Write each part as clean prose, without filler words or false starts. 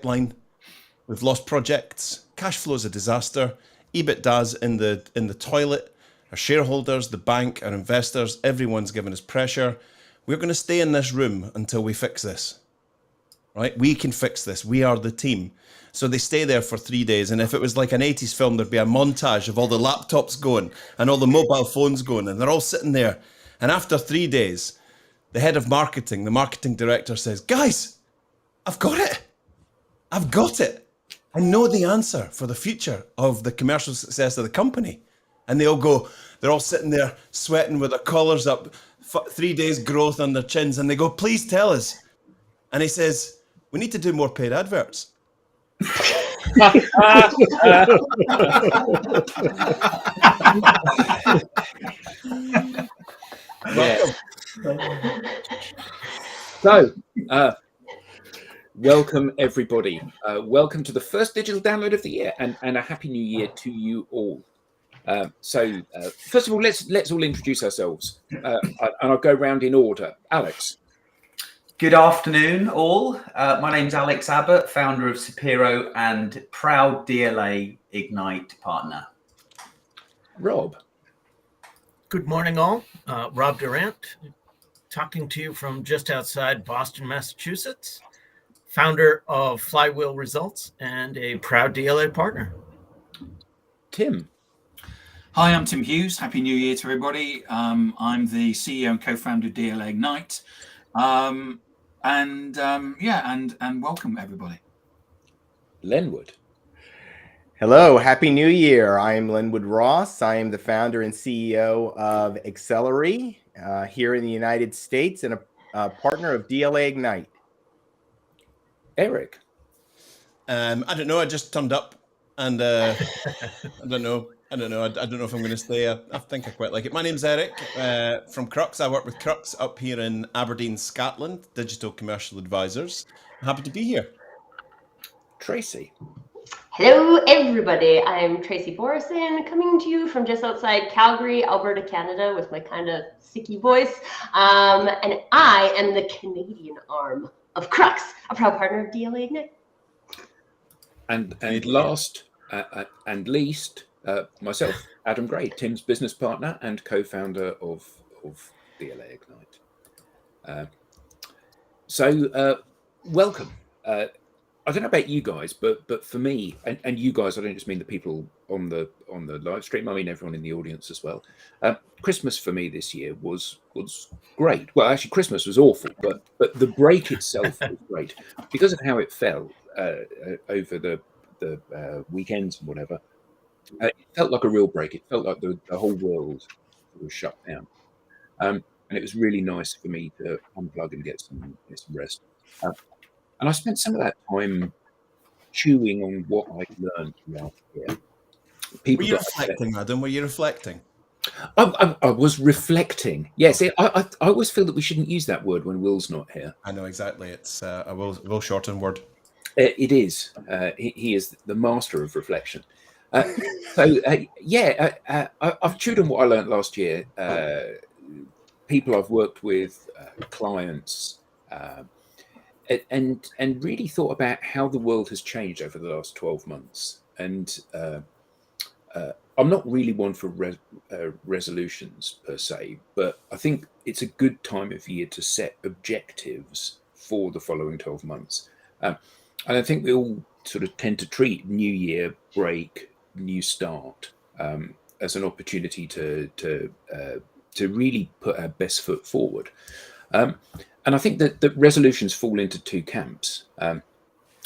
line. We've lost projects. Cash flow's a disaster. EBITDA's in the toilet. Our shareholders, the bank, our investors, everyone's giving us pressure. We're going to stay in this room until we fix this. Right? We can fix this. We are the team. So they stay there for 3 days. And if it was like an 80s film, there'd be a montage of all the laptops going and all the mobile phones going. And they're all sitting there. And after 3 days, the head of marketing, the marketing director says, guys, I've got it. I've got it. I know the answer for the future of the commercial success of the company. And they all go, they're all sitting there sweating with their collars up, 3 days growth on their chins. And they go, please tell us. And he says, we need to do more paid adverts. Welcome. So, welcome everybody. Welcome to the first digital download of the year, and a happy new year to you all. So, first of all, let's all introduce ourselves, and I'll go round in order. Alex. Good afternoon, all. My name's Alex Abbott, founder of Sapiro and proud DLA Ignite partner. Rob. Good morning, all. Rob Durant, talking to you from just outside Boston, Massachusetts, founder of Flywheel Results and a proud DLA partner. Tim. Hi, I'm Tim Hughes. Happy New Year to everybody. I'm the CEO and co-founder of DLA Ignite. And welcome everybody. Lenwood. Hello, Happy New Year. I am Lenwood Ross. I am the founder and CEO of Acceleree here in the United States and a partner of DLA Ignite. Eric. I don't know. I just turned up and I don't know. I don't know if I'm going to stay. I think I quite like it. My name's Eric from Crux. I work with Crux up here in Aberdeen, Scotland, Digital Commercial Advisors. I'm happy to be here. Tracy. Hello, everybody. I'm Tracy Borison, coming to you from just outside Calgary, Alberta, Canada, with my kind of sicky voice. And I am the Canadian arm of Crux, a proud partner of DLA Ignite. And last and least, myself, Adam Gray, Tim's business partner and co-founder of DLA Ignite. So welcome. I don't know about you guys, but for me, and you guys, I don't just mean the people on the live stream. I mean everyone in the audience as well. Christmas for me this year was great. Well, actually, Christmas was awful, but the break itself was great because of how it fell over the weekends and whatever. It felt like a real break. It felt like the whole world was shut down, and it was really nice for me to unplug and get some rest. And I spent some of that time chewing on what I learned last year. Were you reflecting, Adam? Were you reflecting? I was reflecting. Yes, I always feel that we shouldn't use that word when Will's not here. I know exactly. It's a Will Shorten word. It is. He is the master of reflection. I've chewed on what I learned last year. People I've worked with, clients. And really thought about how the world has changed over the last 12 months. And I'm not really one for resolutions per se, but I think it's a good time of year to set objectives for the following 12 months. And I think we all sort of tend to treat New Year, break, new start as an opportunity to really put our best foot forward. And I think that the resolutions fall into two camps.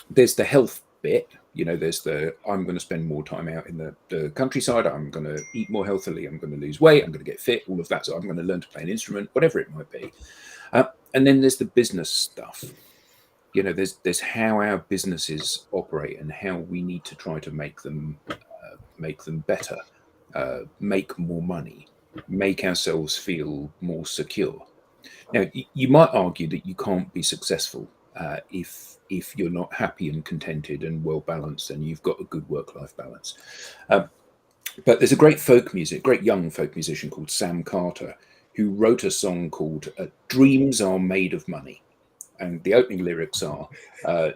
There's the health bit, there's I'm going to spend more time out in the countryside. I'm going to eat more healthily. I'm going to lose weight. I'm going to get fit, all of that. So I'm going to learn to play an instrument, whatever it might be. And then there's the business stuff. There's how our businesses operate and how we need to try to make them better, make more money, make ourselves feel more secure. Now, you might argue that you can't be successful if you're not happy and contented and well balanced and you've got a good work-life balance. But there's a great young folk musician called Sam Carter who wrote a song called "Dreams Are Made of Money," and the opening lyrics are,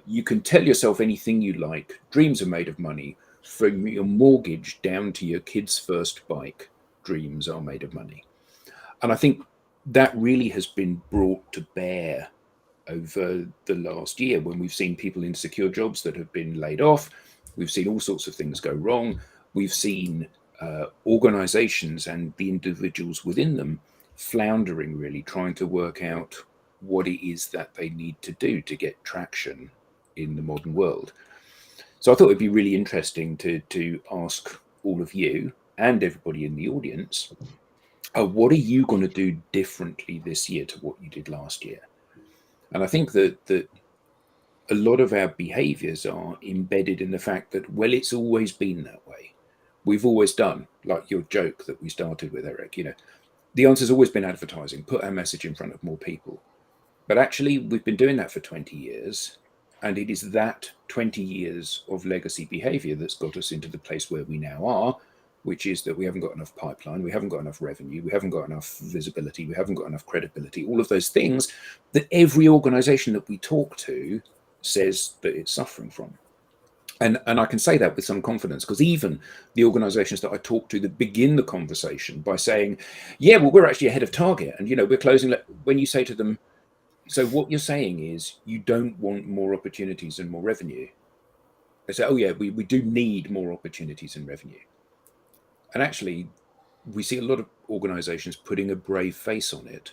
you can tell yourself anything you like, dreams are made of money, from your mortgage down to your kid's first bike, dreams are made of money. And I think that really has been brought to bear over the last year when we've seen people in secure jobs that have been laid off. We've seen all sorts of things go wrong. We've seen organizations and the individuals within them floundering, really trying to work out what it is that they need to do to get traction in the modern world. So I thought it'd be really interesting to ask all of you and everybody in the audience, what are you going to do differently this year to what you did last year? And I think that a lot of our behaviors are embedded in the fact that, well, it's always been that way. We've always done, like your joke that we started with, Eric, the answer's always been advertising, put our message in front of more people. But actually, we've been doing that for 20 years. And it is that 20 years of legacy behavior that's got us into the place where we now are, which is that we haven't got enough pipeline, we haven't got enough revenue, we haven't got enough visibility, we haven't got enough credibility, all of those things that every organization that we talk to says that it's suffering from. And I can say that with some confidence, because even the organizations that I talk to that begin the conversation by saying, yeah, well, we're actually ahead of target. And, we're closing. When you say to them, so what you're saying is you don't want more opportunities and more revenue. They say, oh, yeah, we do need more opportunities and revenue. And actually, we see a lot of organizations putting a brave face on it.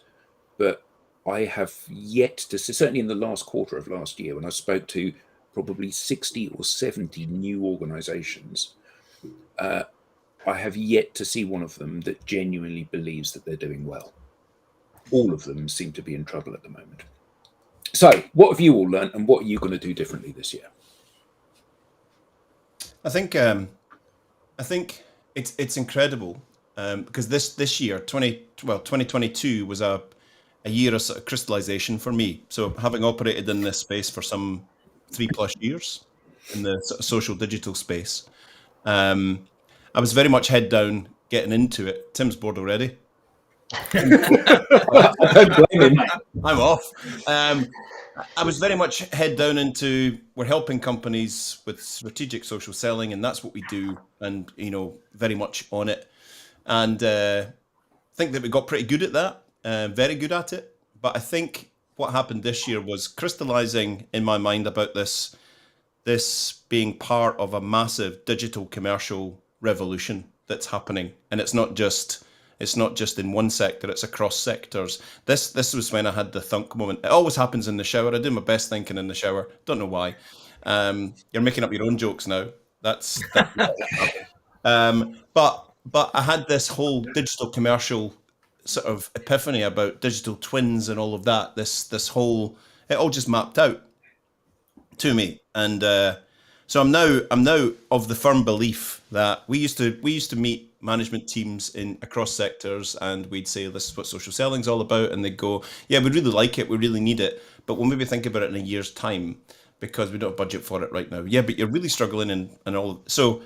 But I have yet to see, certainly in the last quarter of last year, when I spoke to probably 60 or 70 new organizations, I have yet to see one of them that genuinely believes that they're doing well. All of them seem to be in trouble at the moment. So what have you all learned, and what are you going to do differently this year? I think it's incredible because this year, 2022 was a year of sort of crystallization for me. So having operated in this space for some 3+ years in the sort of social digital space, I was very much head down getting into it. Tim's bored already. I don't blame him. I'm off. I was very much head down into, we're helping companies with strategic social selling, and that's what we do, and very much on it. And think that we got pretty good at that, very good at it. But I think what happened this year was crystallizing in my mind about this being part of a massive digital commercial revolution that's happening, and it's not just in one sector, it's across sectors. This was when I had the thunk moment. It always happens in the shower. I do my best thinking in the shower. Don't know why. You're making up your own jokes now. That's but I had this whole digital commercial sort of epiphany about digital twins and all of that. This whole, it all just mapped out to me. And so I'm now of the firm belief that we used to meet management teams across sectors, and we'd say, this is what social selling's all about, and they'd go, yeah, we really like it, we really need it, but we'll maybe think about it in a year's time because we don't have budget for it right now. Yeah, but you're really struggling and all. So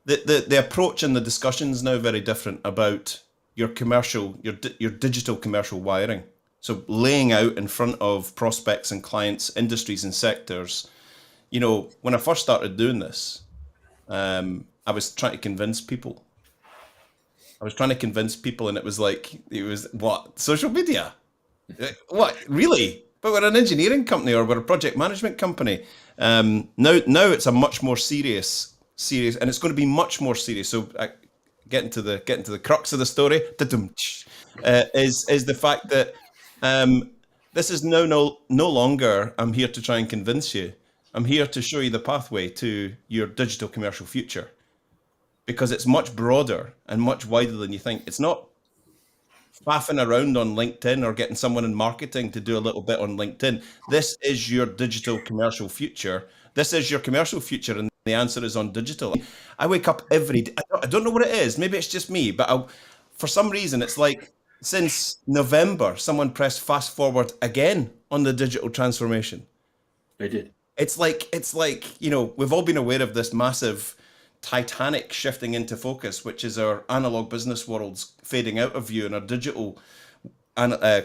the approach and the discussion's now very different about your digital commercial wiring. So laying out in front of prospects and clients, industries and sectors. When I first started doing this, I was trying to convince people. And it was what? Social media? What? Really? But we're an engineering company, or we're a project management company. Now it's a much more serious, and it's going to be much more serious. So getting to the crux of the story, is the fact that this is no longer, I'm here to try and convince you. I'm here to show you the pathway to your digital commercial future, because it's much broader and much wider than you think. It's not faffing around on LinkedIn or getting someone in marketing to do a little bit on LinkedIn. This is your digital commercial future. This is your commercial future, and the answer is on digital. I wake up every day. I don't know what it is. Maybe it's just me, but for some reason, it's like since November, someone pressed fast forward again on the digital transformation. They did. It's like we've all been aware of this massive Titanic shifting into focus, which is our analog business worlds fading out of view and our digital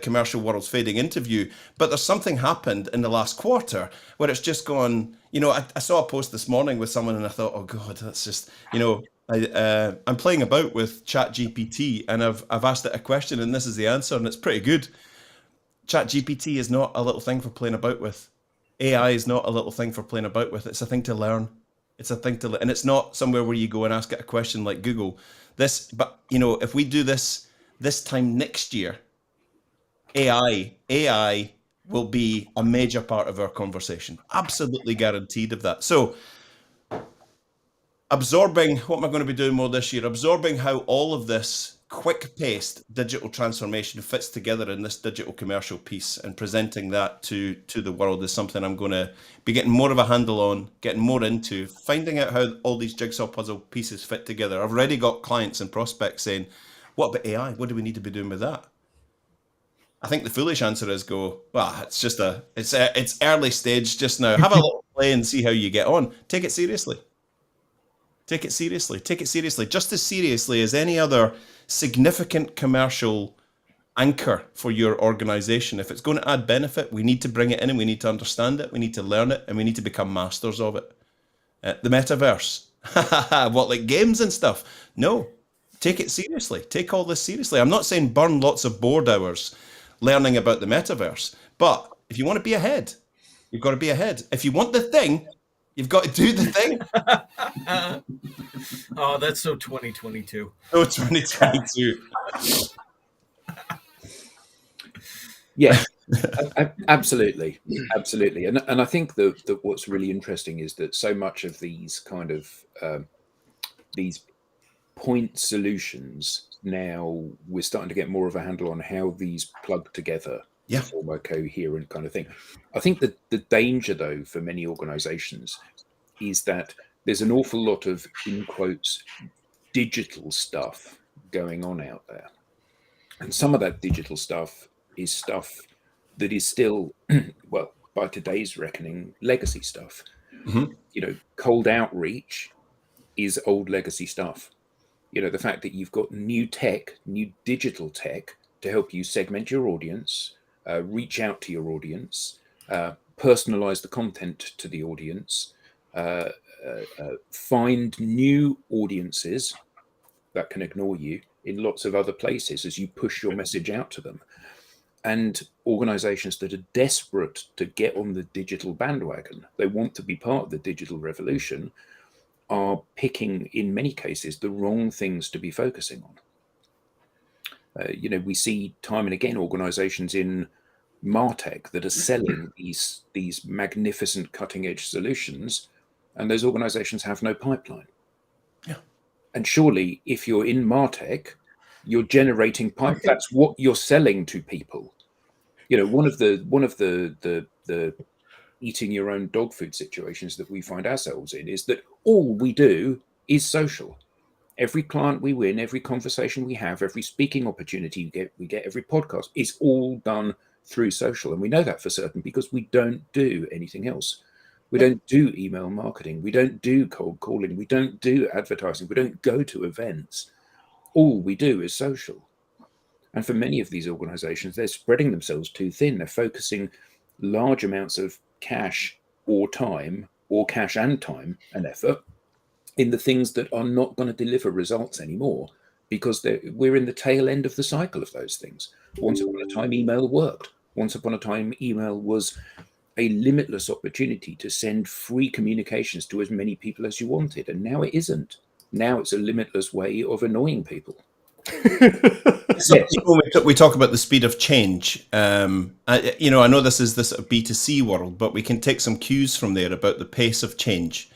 commercial world's fading into view, but there's something happened in the last quarter where it's just gone. I saw a post this morning with someone, and I thought, oh God, that's just, I'm playing about with ChatGPT, and I've asked it a question, and this is the answer, and it's pretty good. ChatGPT is not a little thing for playing about with. AI is not a little thing for playing about with. It's a thing to learn. It's a thing to, and it's not somewhere where you go and ask it a question like Google. But if we do this time next year, AI will be a major part of our conversation. Absolutely guaranteed of that. So absorbing, what am I going to be doing more this year? Absorbing how all of this quick-paced digital transformation fits together in this digital commercial piece, and presenting that to the world is something I'm going to be getting more of a handle on, getting more into, finding out how all these jigsaw puzzle pieces fit together. I've already got clients and prospects saying, what about AI? What do we need to be doing with that? I think the foolish answer is it's early stage just now. Have a little play and see how you get on. Take it seriously. Take it seriously. Take it seriously. Just as seriously as any other significant commercial anchor for your organization. If it's going to add benefit, we need to bring it in, and we need to understand it. We need to learn it, and we need to become masters of it. The metaverse. What, like games and stuff? No. Take it seriously. Take all this seriously. I'm not saying burn lots of board hours learning about the metaverse, but if you want to be ahead, you've got to be ahead. If you want the thing, you've got to do the thing. Oh, that's so 2022. Oh, 2022. Yeah, absolutely. And I think that what's really interesting is that so much of these kind of these point solutions, now we're starting to get more of a handle on how these plug together. Yeah. Form a coherent kind of thing. I think that the danger, though, for many organizations is that there's an awful lot of, in quotes, digital stuff going on out there. And some of that digital stuff is stuff that is still, well, by today's reckoning, legacy stuff. Mm-hmm. Cold outreach is old legacy stuff. The fact that you've got new digital tech to help you segment your audience, reach out to your audience, personalize the content to the audience, find new audiences that can ignore you in lots of other places as you push your message out to them. And organizations that are desperate to get on the digital bandwagon, they want to be part of the digital revolution, are picking, in many cases, the wrong things to be focusing on. We see time and again organizations in MarTech that are selling these magnificent cutting edge solutions, and those organizations have no pipeline. Yeah. And surely if you're in MarTech, you're generating pipe. That's what you're selling to people. One of the eating your own dog food situations that we find ourselves in is that all we do is social. Every client we win, every conversation we have, every speaking opportunity we get, every podcast is all done through social. And we know that for certain because we don't do anything else. We don't do email marketing. We don't do cold calling. We don't do advertising. We don't go to events. All we do is social. And for many of these organizations, they're spreading themselves too thin. They're focusing large amounts of cash or time, or cash and time and effort, in the things that are not going to deliver results anymore, because we're in the tail end of the cycle of those things. Once upon a time, email worked. Once upon a time, email was a limitless opportunity to send free communications to as many people as you wanted. And now it isn't. Now it's a limitless way of annoying people. So we talk about the speed of change. I know this is this B2C world, but we can take some cues from there about the pace of change.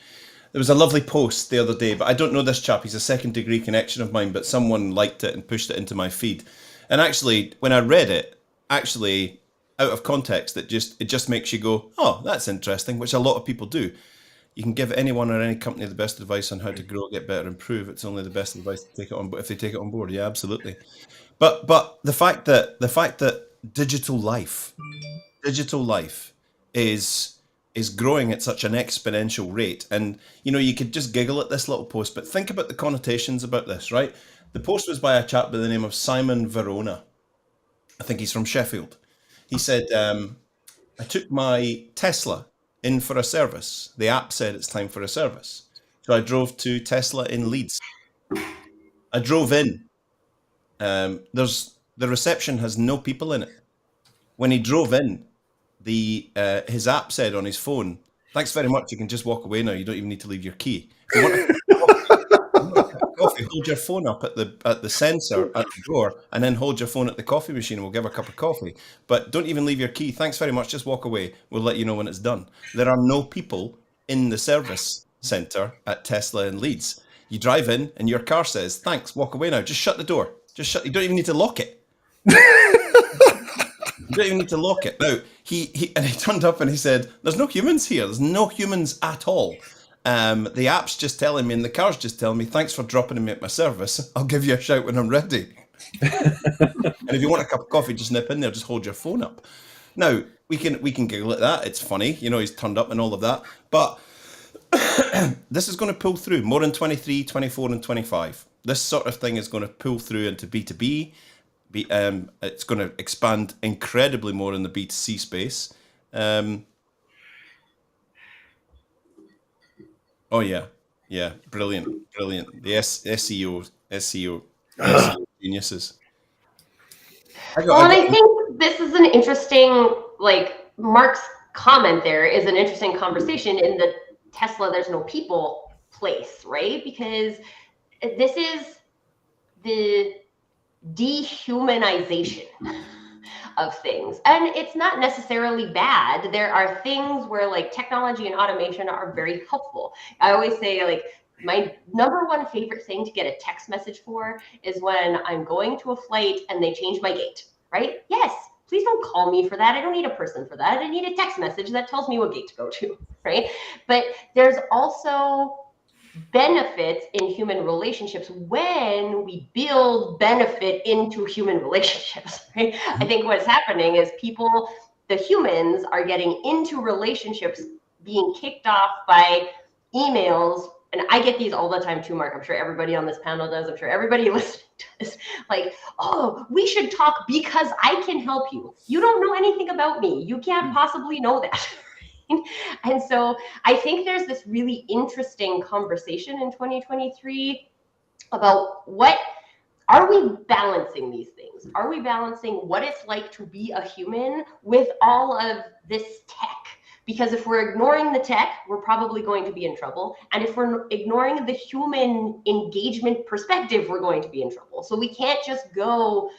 There was a lovely post the other day, but I don't know this chap. He's a second degree connection of mine, but someone liked it and pushed it into my feed. And actually, when I read it, out of context, it just makes you go, oh, that's interesting, which a lot of people do. You can give anyone or any company the best advice on how to grow, get better, improve. It's only the best advice to take it on. But if they take it on board, yeah, absolutely. But the fact that digital life is growing at such an exponential rate, and you could just giggle at this little post, but think about the connotations about this, right? The post was by a chap by the name of Simon Verona, I think he's from Sheffield. He said, I took my Tesla in for a service. The app said it's time for a service. So I drove to Tesla in Leeds. I drove in. The reception has no people in it. When he drove in, his app said on his phone, "Thanks very much. You can just walk away now. You don't even need to leave your key. If you want a coffee, hold your phone up at the sensor at the door, and then hold your phone at the coffee machine, and we'll give a cup of coffee. But don't even leave your key. Thanks very much. Just walk away. We'll let you know when it's done." There are no people in the service center at Tesla in Leeds. You drive in, and your car says, "Thanks. Walk away now. Just shut the door. Just shut. You don't even need to lock it." You don't even need to lock it. Now, he turned up and he said, "There's no humans here. There's no humans at all. The app's just telling me and the car's just telling me, thanks for dropping me at my service. I'll give you a shout when I'm ready." And if you want a cup of coffee, just nip in there, just hold your phone up. Now, we can giggle at that. It's funny. He's turned up and all of that. But this is going to pull through more in 23, 24 and 25. This sort of thing is going to pull through into B2B. It's going to expand incredibly more in the B2C space. Oh yeah, brilliant. The SEO geniuses. Well, and I think this is an interesting, Mark's comment there is an interesting conversation in the Tesla there's no people place, right? Because this is the dehumanization of things, and it's not necessarily bad. There are things where technology and automation are very helpful. I always say my number one favorite thing to get a text message for is when I'm going to a flight and they change my gate, right? Yes, please don't call me for that. I don't need a person for that. I need a text message that tells me what gate to go to, right? But there's also benefits in human relationships when we build benefit into human relationships, right? I think what's happening is the humans are getting into relationships being kicked off by emails. And I get these all the time too, Mark. I'm sure everybody on this panel does. I'm sure everybody listening does. "Oh, we should talk because I can help you. You don't know anything about me. You can't possibly know that." And so I think there's this really interesting conversation in 2023 about are we balancing these things? Are we balancing what it's like to be a human with all of this tech? Because if we're ignoring the tech, we're probably going to be in trouble. And if we're ignoring the human engagement perspective, we're going to be in trouble. So we can't just go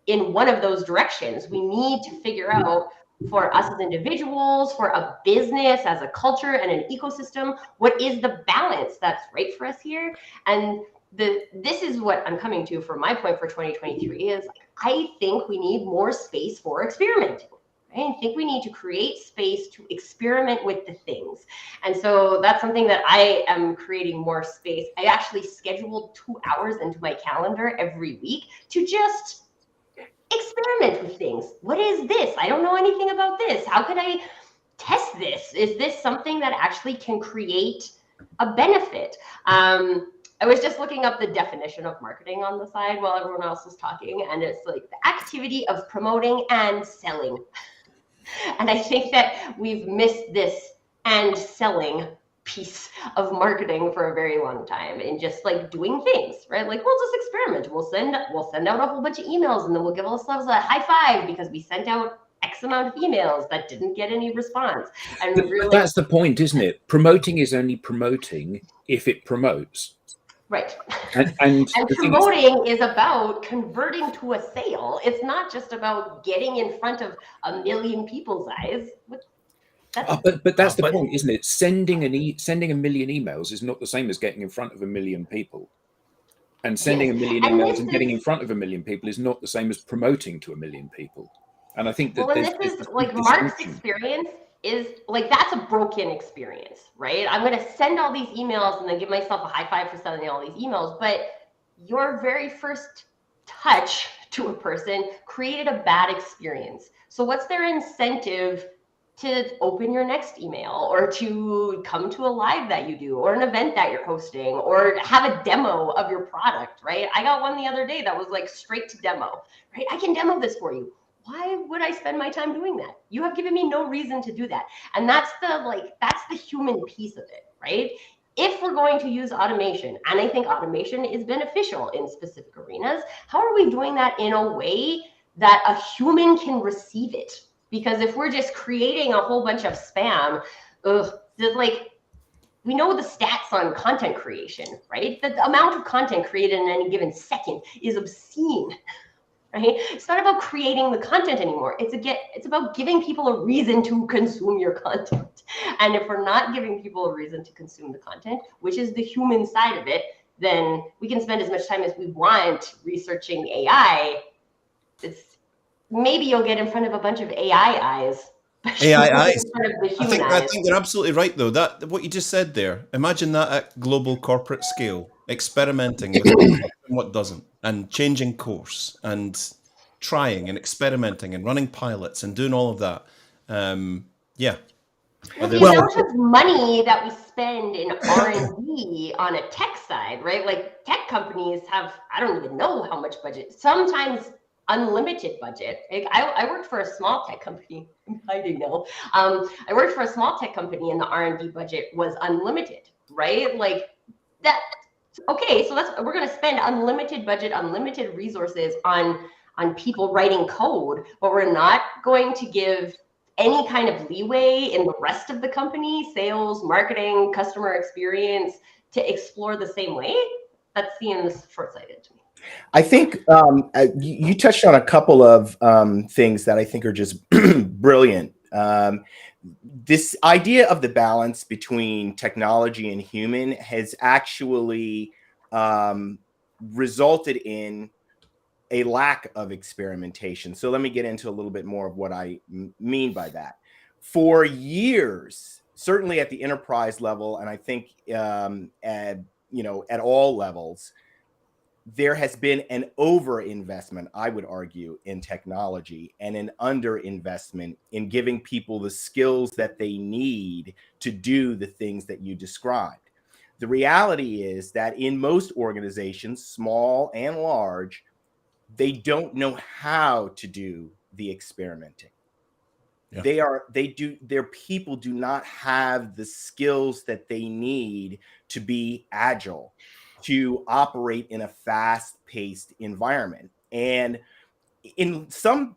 in one of those directions. We need to figure out, for us as individuals, for a business, as a culture and an ecosystem, what is the balance that's right for us here? And this is what I'm coming to for my point for 2023 is I think we need more space for experimenting. I think we need to create space to experiment with the things. And so that's something that I am creating more space. I actually scheduled 2 hours into my calendar every week to just experiment with things. What is this? I don't know anything about this. How could I test this? Is this something that actually can create a benefit? I was just looking up the definition of marketing on the side while everyone else was talking, and it's the activity of promoting and selling. And I think that we've missed this and selling piece of marketing for a very long time, and just doing things, right? We'll just experiment. We'll send out a whole bunch of emails, and then we'll give ourselves a high five because we sent out X amount of emails that didn't get any response. And but that's the point, isn't it? Promoting is only promoting if it promotes. Right. And promoting is about converting to a sale. It's not just about getting in front of 1 million people's eyes. But that's the point, isn't it? Sending 1 million emails is not the same as getting in front of 1 million people. And sending 1 million emails and getting in front of 1 million people is not the same as promoting to 1 million people. And I think that this is Mark's experience is that's a broken experience, right? I'm going to send all these emails and then give myself a high five for sending all these emails. But your very first touch to a person created a bad experience. So what's their incentive to open your next email, or to come to a live that you do, or an event that you're hosting, or have a demo of your product, right? I got one the other day that was straight to demo, right? I can demo this for you. why would I spend my time doing that? You have given me no reason to do that. And that's the human piece of it, right? If we're going to use automation, and I think automation is beneficial in specific arenas, how are we doing that in a way that a human can receive it? Because if we're just creating a whole bunch of spam, we know the stats on content creation, right? The amount of content created in any given second is obscene, right? It's not about creating the content anymore. It's about giving people a reason to consume your content. And if we're not giving people a reason to consume the content, which is the human side of it, then we can spend as much time as we want researching AI. Maybe you'll get in front of a bunch of AI eyes. AI eyes. I think you're absolutely right, though. That what you just said there. Imagine that at global corporate scale, experimenting with what doesn't, and changing course, and trying and experimenting and running pilots and doing all of that. Yeah. Well, the amount of money that we spend in R&D on a tech side, right? Like tech companies have, I don't even know how much budget. Sometimes unlimited budget. Like I worked for a small tech company. I'm hiding now. I worked for a small tech company, and the R&D budget was unlimited, right? Like that. Okay, so we're going to spend unlimited budget, unlimited resources on people writing code, but we're not going to give any kind of leeway in the rest of the company, sales, marketing, customer experience, to explore the same way. That's seeing this short-sighted to me. I think you touched on a couple of things that I think are just brilliant. This idea of the balance between technology and human has actually resulted in a lack of experimentation. So let me get into a little bit more of what I mean by that. For years, certainly at the enterprise level, and I think at all levels, there has been an overinvestment, I would argue, in technology, and an underinvestment in giving people the skills that they need to do the things that you described. The reality is that in most organizations, small and large, they don't know how to do the experimenting. Yeah. Their people do not have the skills that they need to be agile, to operate in a fast-paced environment. And to some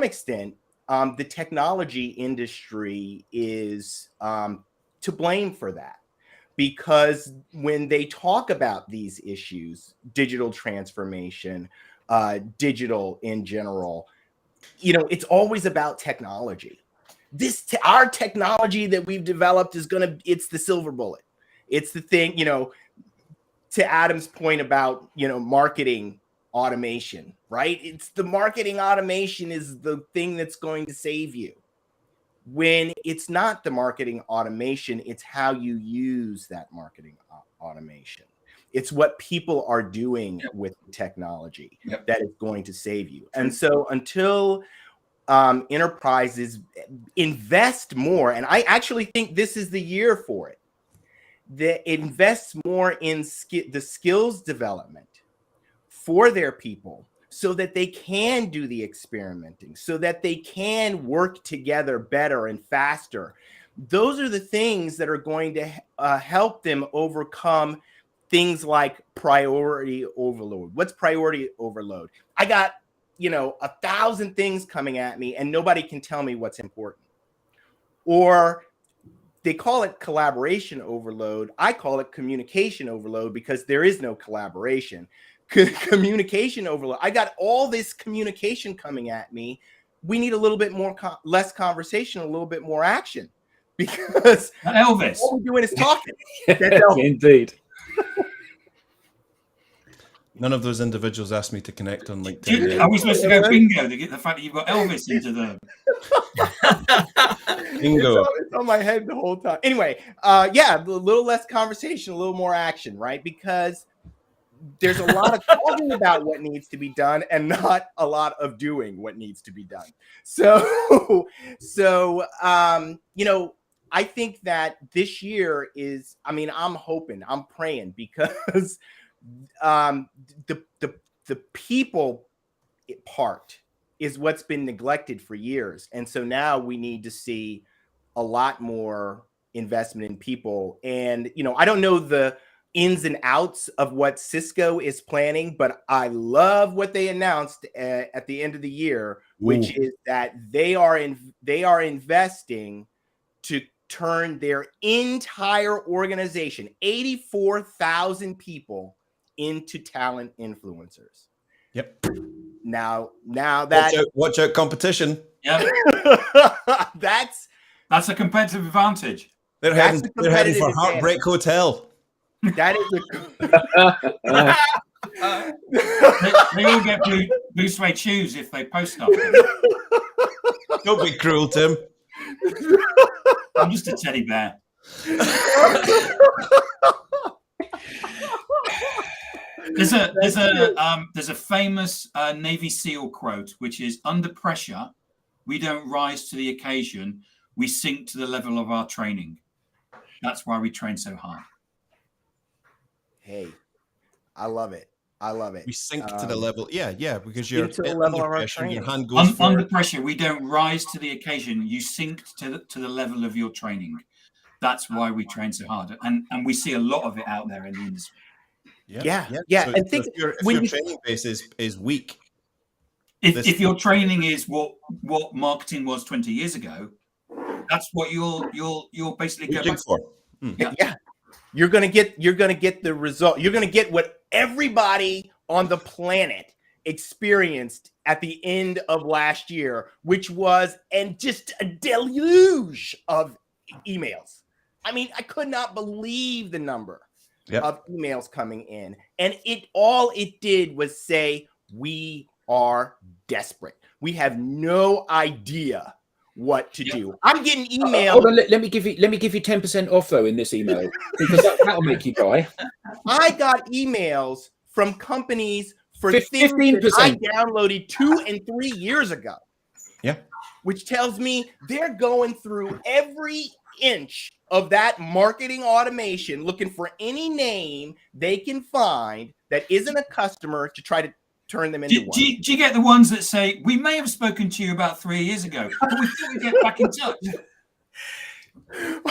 extent, the technology industry is to blame for that. Because when they talk about these issues, digital transformation, digital in general, it's always about technology. Our technology that we've developed it's the silver bullet. It's the thing, to Adam's point about, marketing automation, right? It's the marketing automation is the thing that's going to save you. When it's not the marketing automation, it's how you use that marketing automation. It's what people are doing with technology that is going to save you. And so until enterprises invest more, and I actually think this is the year for it, that invests more in the skills development for their people so that they can do the experimenting, so that they can work together better and faster. Those are the things that are going to help them overcome things like priority overload. What's priority overload? I got, 1,000 things coming at me and nobody can tell me what's important. Or they call it collaboration overload. I call it communication overload because there is no collaboration. Communication overload. I got all this communication coming at me. We need a little bit more, less conversation, a little bit more action, because Elvis, all we're doing is talking. Indeed. None of those individuals asked me to connect on LinkedIn. Are we supposed to go bingo to get the fact that you've got Elvis into the bingo? It's on my head the whole time. Anyway, a little less conversation, a little more action, right? Because there's a lot of talking about what needs to be done and not a lot of doing what needs to be done. So I think that this year is, I'm hoping, I'm praying, because the people part is what's been neglected for years. And so now we need to see a lot more investment in people. And, you know, I don't know the ins and outs of what Cisco is planning, but I love what they announced at the end of the year, which is that they are investing to turn their entire organization, 84,000 people, into talent influencers. Yep. Now that watch out competition. Yeah, that's a competitive advantage. They're That's heading a they're heading for competitive Heartbreak Hotel. that is They all get blue suede shoes if they post stuff. Don't be cruel, Tim. I'm just a teddy bear. There's a famous Navy SEAL quote, which is, "Under pressure, we don't rise to the occasion. We sink to the level of our training. That's why we train so hard." Hey, I love it. We sink to the level. Yeah, because you're to the under level of our pressure, your training. hand goes Under forward. pressure, we don't rise to the occasion. You sink to the level of your training. That's why we train so hard, and we see a lot of it out there in the industry. Yeah. So, And think if your when you- training base is weak, If your training is what marketing was 20 years ago, that's what you're basically looking going for. yeah, you're gonna get the result. You're gonna get what everybody on the planet experienced at the end of last year, which was just a deluge of emails. I mean, I could not believe the number of emails coming in, and all it did was say, we are desperate. We have no idea what to do. I'm getting emails. Hold on, let me give you 10% off though in this email, because that'll make you buy. I got emails from companies for 15%. things that I downloaded 2 and 3 years ago. Yeah. Which tells me they're going through every inch of that marketing automation, looking for any name they can find that isn't a customer to try to turn them into one. Do you get the ones that say, "We may have spoken to you about 3 years ago, but we thought we'd get back in touch"?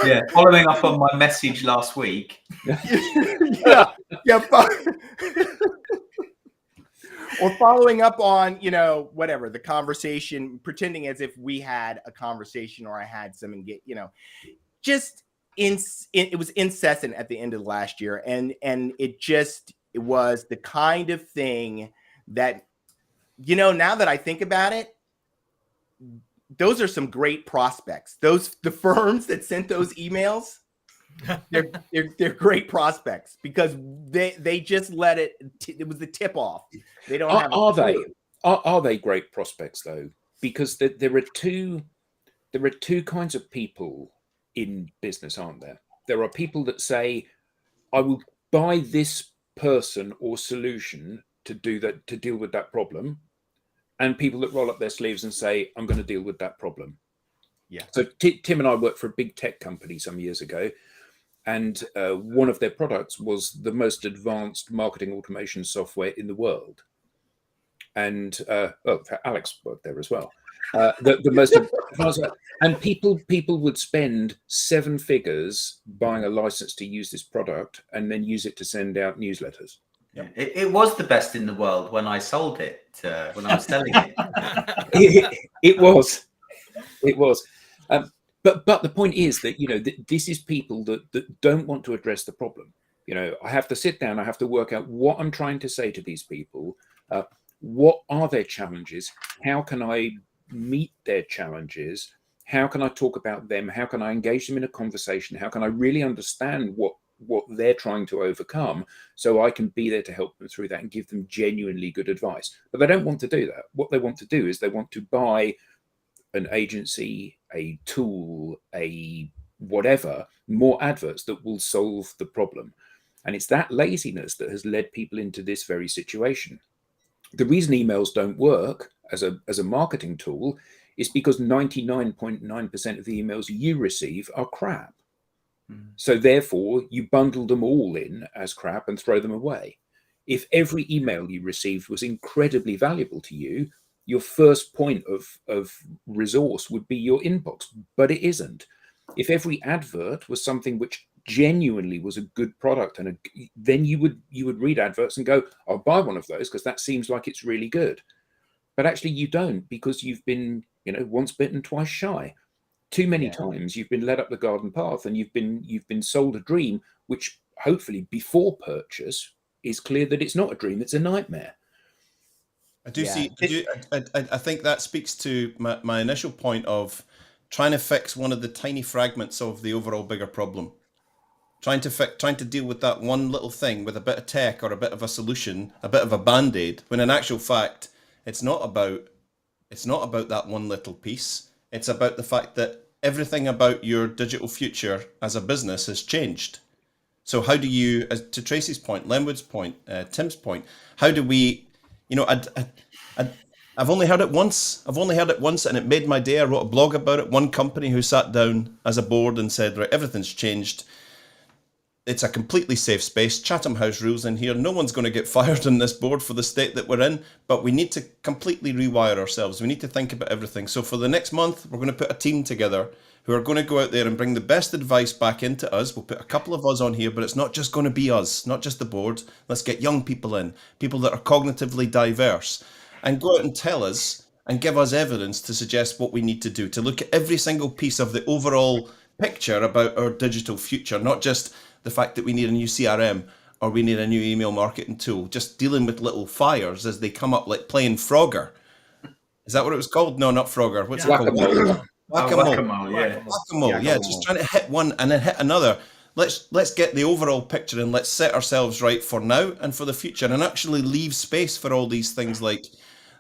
Yeah, following up on my message last week. yeah. Or following up on, you know, whatever the conversation, pretending as if we had a conversation or I had some, and get, you know, just it was incessant at the end of last year, and it was the kind of thing that, you know, now that I think about it, those are some great prospects. The firms that sent those emails, they're great prospects, because they just let it was the tip off. They don't have Are they great prospects though? Because there are two kinds of people in business, aren't there? There are people that say, I will buy this person or solution to deal with that problem, and people that roll up their sleeves and say, I'm going to deal with that problem. Yeah. So Tim and I worked for a big tech company some years ago, and one of their products was the most advanced marketing automation software in the world. And Alex worked there as well. The most advanced, and people would spend 7 figures buying a license to use this product and then use it to send out newsletters. Yeah. It was the best in the world when I sold it, when I was selling it. It was. But the point is that, you know, this is people that don't want to address the problem. You know, I have to sit down, I have to work out what I'm trying to say to these people. What are their challenges? How can I meet their challenges? How can I talk about them? How can I engage them in a conversation? How can I really understand what they're trying to overcome, so I can be there to help them through that and give them genuinely good advice? But they don't want to do that. What they want to do is they want to buy an agency, a tool, a whatever, more adverts that will solve the problem. And it's that laziness that has led people into this very situation. The reason emails don't work as a marketing tool is because 99.9% of the emails you receive are crap. So therefore, you bundle them all in as crap and throw them away. If every email you received was incredibly valuable to you, your first point of resource would be your inbox, but it isn't. If every advert was something which genuinely was a good product, and then you would read adverts and go, I'll buy one of those because that seems like it's really good. But actually you don't, because you've been, once bitten, twice shy. Too many times you've been led up the garden path, and you've been sold a dream which hopefully before purchase is clear that it's not a dream, it's a nightmare. I do see. I think that speaks to my initial point of trying to fix one of the tiny fragments of the overall bigger problem. Trying to deal with that one little thing with a bit of tech or a bit of a solution, a bit of a band-aid, when in actual fact it's not about that one little piece. It's about the fact that everything about your digital future as a business has changed. So how do you, as to Tracy's point, Lenwood's point, Tim's point, how do we, I've only heard it once. And it made my day. I wrote a blog about it. One company who sat down as a board and said, right, everything's changed. It's a completely safe space. Chatham House rules in here. No one's going to get fired on this board for the state that we're in, but we need to completely rewire ourselves. We need to think about everything. So for the next month, we're going to put a team together who are going to go out there and bring the best advice back into us. We'll put a couple of us on here, but it's not just going to be us, not just the board. Let's get young people in, people that are cognitively diverse, and go out and tell us and give us evidence to suggest what we need to do, to look at every single piece of the overall picture about our digital future, not just the fact that we need a new CRM or we need a new email marketing tool, just dealing with little fires as they come up, like playing Frogger. Is that what it was called? No, not Frogger. What's it called? Whack-a-mole, yeah. Whack-a-mole, yeah. Just trying to hit one and then hit another. Let's get the overall picture and let's set ourselves right for now and for the future, and actually leave space for all these things like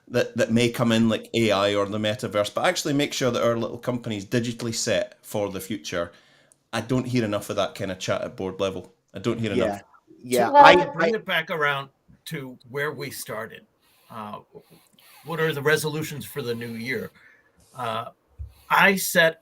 that may come in, like AI or the metaverse, but actually make sure that our little company's digitally set for the future. I don't hear enough of that kind of chat at board level. I don't hear enough. Yeah, I bring it back around to where we started. What are the resolutions for the new year? I said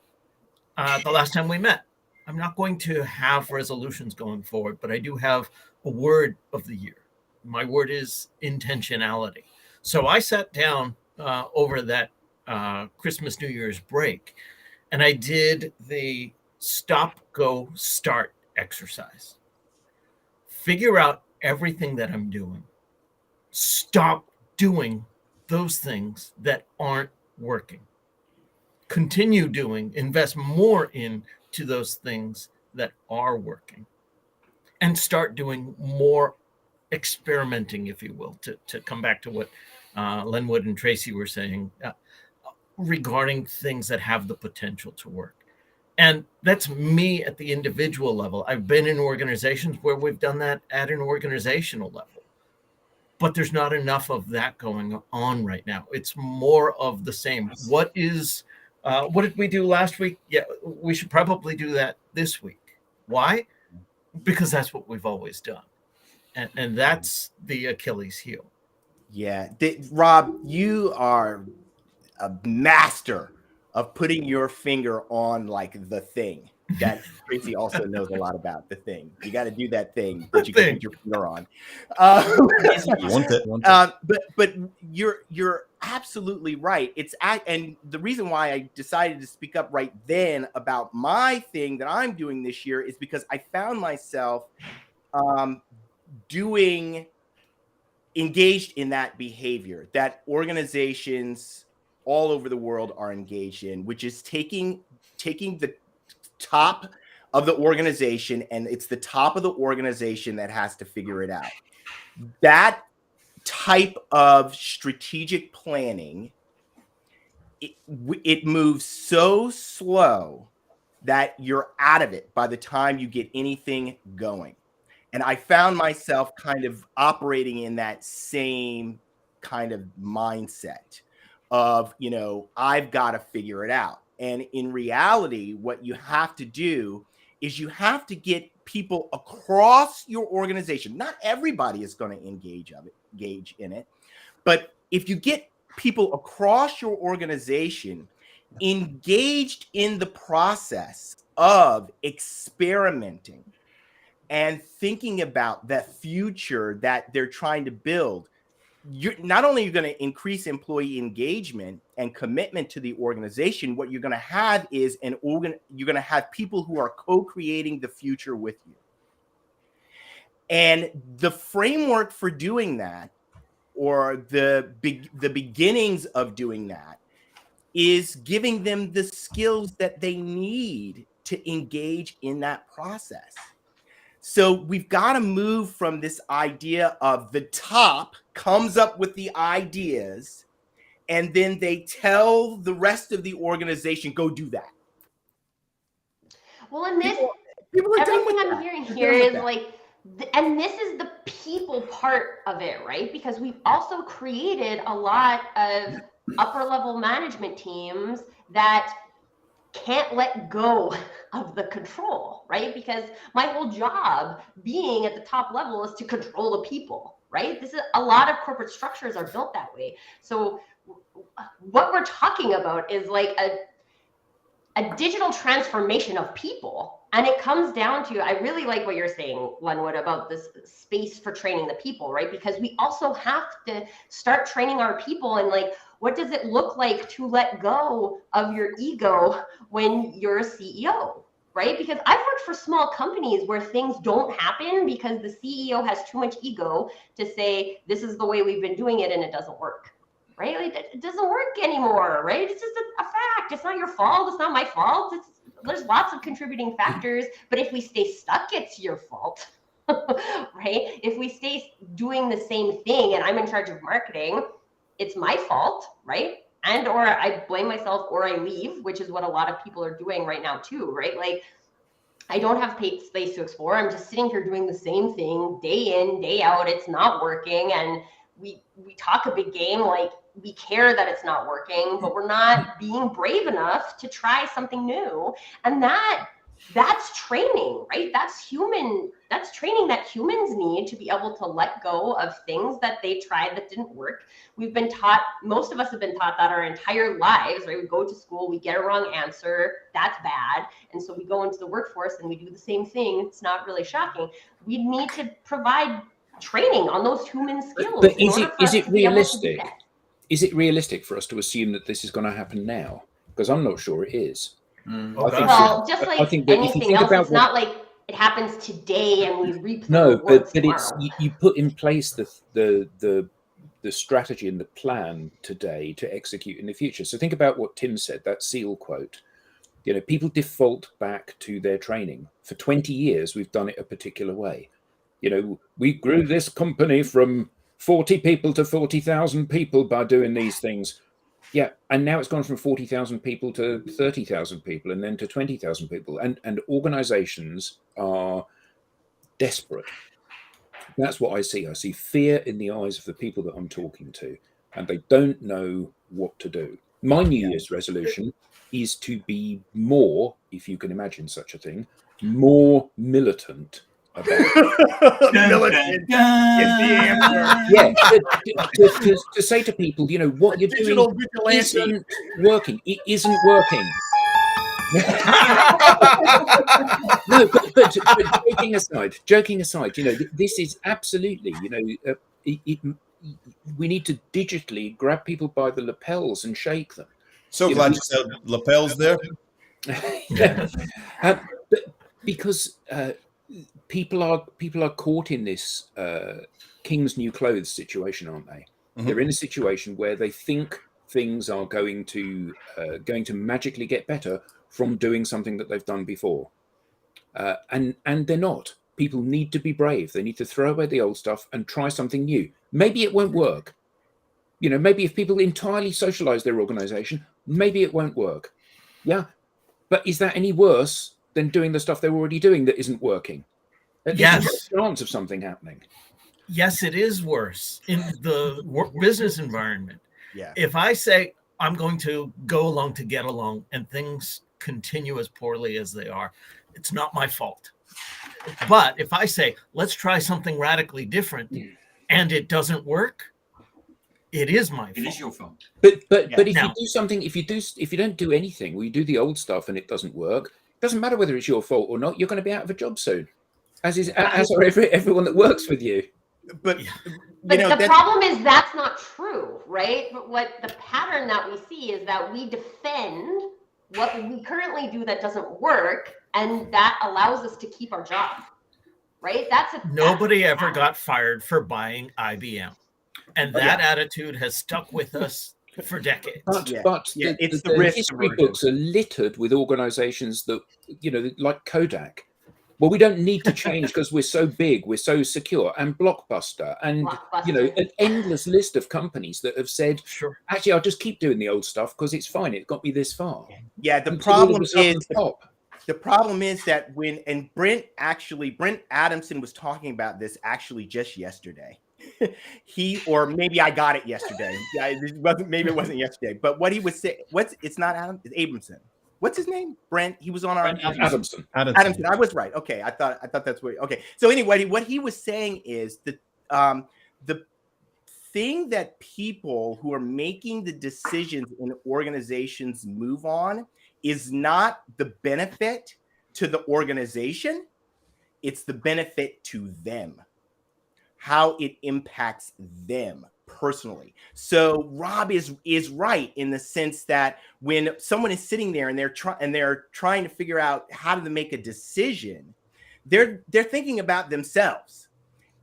the last time we met, I'm not going to have resolutions going forward, but I do have a word of the year. My word is intentionality. So I sat down over that Christmas, New Year's break, and I did the stop, go, start exercise. Figure out everything that I'm doing. Stop doing those things that aren't working. Continue doing, invest more into those things that are working. And start doing more experimenting, if you will, to come back to what Lenwood and Tracy were saying regarding things that have the potential to work. And that's me at the individual level. I've been in organizations where we've done that at an organizational level, but there's not enough of that going on right now. It's more of the same. What did we do last week? Yeah, we should probably do that this week. Why? Because that's what we've always done. And that's the Achilles heel. Yeah. Rob, you are a master of putting your finger on like the thing that Tracy also knows a lot about. The thing. You got to do that thing that you can put your finger on. You want it. But you're absolutely right. And the reason why I decided to speak up right then about my thing that I'm doing this year is because I found myself engaged in that behavior that organizations all over the world are engaged in, which is taking the top of the organization, and it's the top of the organization that has to figure it out. That type of strategic planning, it moves so slow that you're out of it by the time you get anything going. And I found myself kind of operating in that same kind of mindset of, I've got to figure it out. And in reality, what you have to do is you have to get people across your organization. Not everybody is going to engage in it, but if you get people across your organization engaged in the process of experimenting and thinking about the future that they're trying to build, you're not only are you going to increase employee engagement and commitment to the organization, what you're going to have is you're going to have people who are co-creating the future with you. And the framework for doing that, or the beginnings of doing that, is giving them the skills that they need to engage in that process. So we've got to move from this idea of the top comes up with the ideas and then they tell the rest of the organization, go do that. Well, and this, People are done with everything I'm that. hearing They're here done with is that. like, and this is the people part of it, right? Because we've also created a lot of upper level management teams that can't let go of the control, right? Because my whole job being at the top level is to control the people, right? This is a lot of corporate structures are built that way. So what we're talking about is like a digital transformation of people. And it comes down to, I really like what you're saying, Lenwood, about this space for training the people, right? Because we also have to start training our people and like, what does it look like to let go of your ego when you're a CEO, right? Because I've worked for small companies where things don't happen because the CEO has too much ego to say, this is the way we've been doing it and it doesn't work, right? Like, it doesn't work anymore, right? It's just a fact. It's not your fault. It's not my fault. There's lots of contributing factors, but if we stay stuck, it's your fault, right? If we stay doing the same thing and I'm in charge of marketing, it's my fault, right? And or I blame myself or I leave, which is what a lot of people are doing right now too, right? Like I don't have space to explore. I'm just sitting here doing the same thing day in, day out. It's not working. And we talk a big game, like we care that it's not working, but we're not being brave enough to try something new. And that's training, right? That's training that humans need to be able to let go of things that they tried that didn't work. We've been taught, most of us have been taught that our entire lives, right? We go to school, we get a wrong answer, that's bad. And so we go into the workforce and we do the same thing. It's not really shocking. We need to provide training on those human skills. But is it realistic? Is it realistic for us to assume that this is going to happen now? Because I'm not sure it is. Well, just like anything else, it's not like it happens today and we reap the rewards tomorrow. It's you put in place the strategy and the plan today to execute in the future. So think about what Tim said, that SEAL quote. You know, people default back to their training. For 20 years, we've done it a particular way. You know, we grew this company from 40 people to 40,000 people by doing these things. Yeah, and now it's gone from 40,000 people to 30,000 people and then to 20,000 people. And organizations are desperate. That's what I see. I see fear in the eyes of the people that I'm talking to, and they don't know what to do. My New Year's resolution is to be more, if you can imagine such a thing, more militant about Militant is the answer. Yeah, to say to people, you know, what you're doing isn't working. It isn't working. No, but joking aside, you know, this is absolutely, you know, we need to digitally grab people by the lapels and shake them. So glad you said lapels there. Yeah. But because people are caught in this king's new clothes situation, aren't they? Mm-hmm. They're in a situation where they think things are going to magically get better from doing something that they've done before, and they're not. People need to be brave. They need to throw away the old stuff and try something new. Maybe it won't work. You know, maybe if people entirely socialize their organization, maybe it won't work. Yeah, but is that any worse than doing the stuff they're already doing that isn't working? Yes, a chance of something happening. Yes, it is worse in the business environment. Yeah. If I say I'm going to go along to get along and things continue as poorly as they are, it's not my fault. But if I say, let's try something radically different and it doesn't work, it is my fault. It is your fault. But if you do something, if you don't do anything, or you do the old stuff and it doesn't work, it doesn't matter whether it's your fault or not, you're going to be out of a job soon. As are everyone that works with you. but Yeah. But the that's, problem is that's not true, right? But what the pattern that we see is that we defend what we currently do that doesn't work, and that allows us to keep our job, right? Nobody ever got fired for buying IBM. And that attitude has stuck with us for decades. But it's the the risk history aversion. books are littered with organizations that, like Kodak. Well, we don't need to change because we're so big, we're so secure, and Blockbuster, and an endless list of companies that have said, Sure, actually, I'll just keep doing the old stuff because it's fine. It got me this far. Yeah, the And so all of problem a sudden, is pop. the problem is that Brent Adamson was talking about this actually just yesterday. Or maybe I got it yesterday. Maybe it wasn't yesterday. But what he was saying, it's not Adam, it's Abramson. What's his name? Brent. He was on our Adamson. Adamson. I was right. Okay, I thought that's what. Okay, so anyway, what he was saying is that the thing that people who are making the decisions in organizations move on is not the benefit to the organization, it's the benefit to them, how it impacts them personally. So Rob is right in the sense that when someone is sitting there and they're trying to figure out how to make a decision, they're thinking about themselves.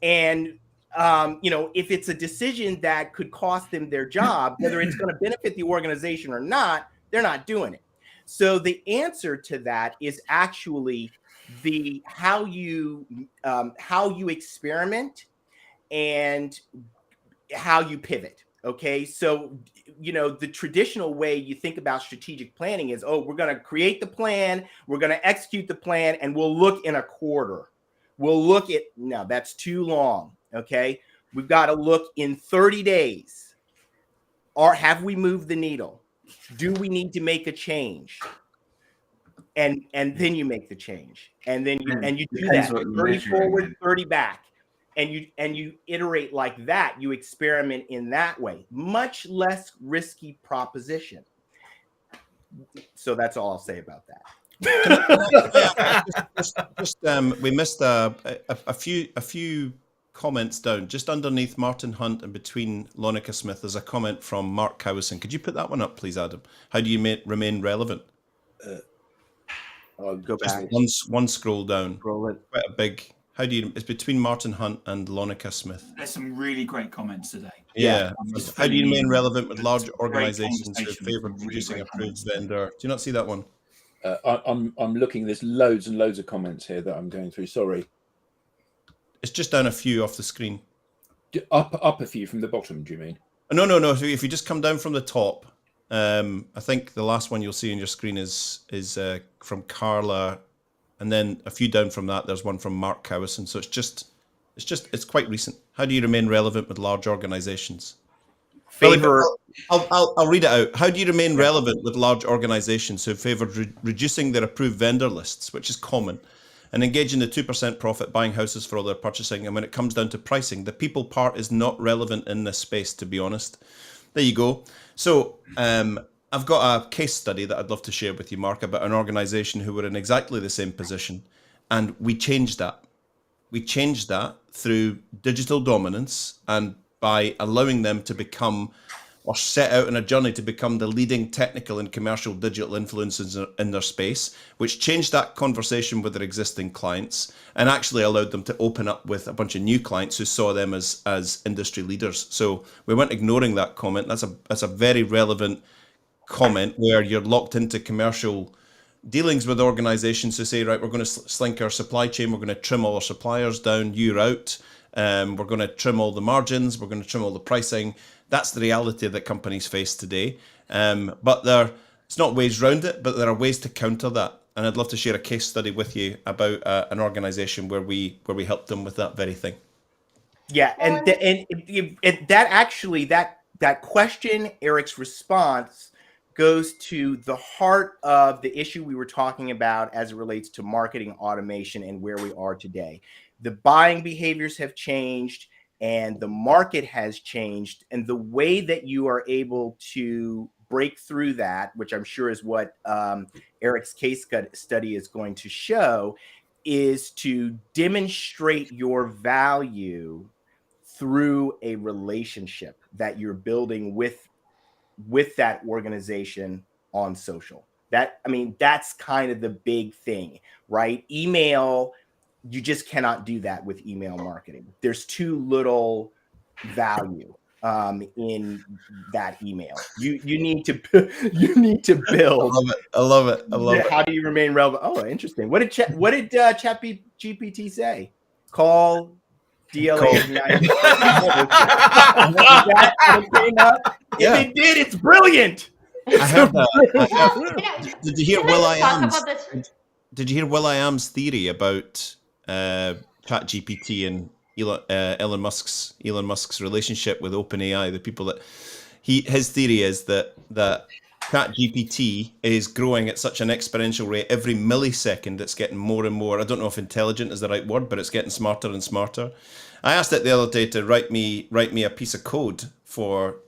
And if it's a decision that could cost them their job, whether it's going to benefit the organization or not, they're not doing it. So the answer to that is actually how you experiment and how you pivot. Okay, so the traditional way you think about strategic planning is, we're going to create the plan, we're going to execute the plan, and we'll look in a quarter. We'll look at, no, that's too long. Okay, we've got to look in 30 days. Or have we moved the needle? Do we need to make a change? And then you make the change, and then you do that 30 forward, 30 back, and you iterate like that. You experiment in that way. Much less risky proposition. So that's all I'll say about that. We missed a few comments down just underneath Martin Hunt and between Lonica Smith. There's a comment from Mark Cowison. Could you put that one up, please, Adam? How do you remain relevant? I'll go back. One scroll down. Scroll it. Quite a big. It's between Martin Hunt and Lonica Smith. There's some really great comments today. Yeah. How do you remain relevant with large organizations who favor producing approved vendor? Do you not see that one? I'm looking. There's loads and loads of comments here that I'm going through. Sorry. It's just down a few off the screen. Up a few from the bottom, do you mean? No. If you just come down from the top, I think the last one you'll see on your screen is from Carla, and then a few down from that, there's one from Mark Cowison. So it's quite recent. How do you remain relevant with large organizations? I'll read it out. How do you remain relevant with large organizations who favor reducing their approved vendor lists, which is common, and engaging the 2% profit buying houses for all their purchasing? And when it comes down to pricing, the people part is not relevant in this space, to be honest. There you go. So I've got a case study that I'd love to share with you, Mark, about an organization who were in exactly the same position. And we changed that. We changed that through digital dominance and by allowing them to become or set out on a journey to become the leading technical and commercial digital influencers in their space, which changed that conversation with their existing clients and actually allowed them to open up with a bunch of new clients who saw them as industry leaders. So we weren't ignoring that comment. That's a very relevant comment where you're locked into commercial dealings with organizations who say, right, we're going to slink our supply chain, we're going to trim all our suppliers down, you're out, we're going to trim all the margins, we're going to trim all the pricing. That's the reality that companies face today. But it's not ways around it, but there are ways to counter that. And I'd love to share a case study with you about an organization where we helped them with that very thing. Yeah, and that actually that question, Eric's response, goes to the heart of the issue we were talking about as it relates to marketing automation and where we are today. The buying behaviors have changed and the market has changed, and the way that you are able to break through that, which I'm sure is what Eric's case study is going to show, is to demonstrate your value through a relationship that you're building with that organization on social. That's kind of the big thing, right? Email, you just cannot do that with email marketing. There's too little value in that email. You need to build. I love it. How do you remain relevant? Oh, interesting. What did ChatGPT say? Call DLA Ignite. Yeah. If it did, it's brilliant. I heard that. Did you hear Can I Will I just talk Am's? about this? Did you hear Will I Am's theory about ChatGPT and Elon Musk's relationship with OpenAI? The people that his theory is that ChatGPT is growing at such an exponential rate. Every millisecond, it's getting more and more. I don't know if intelligent is the right word, but it's getting smarter and smarter. I asked it the other day to write me a piece of code for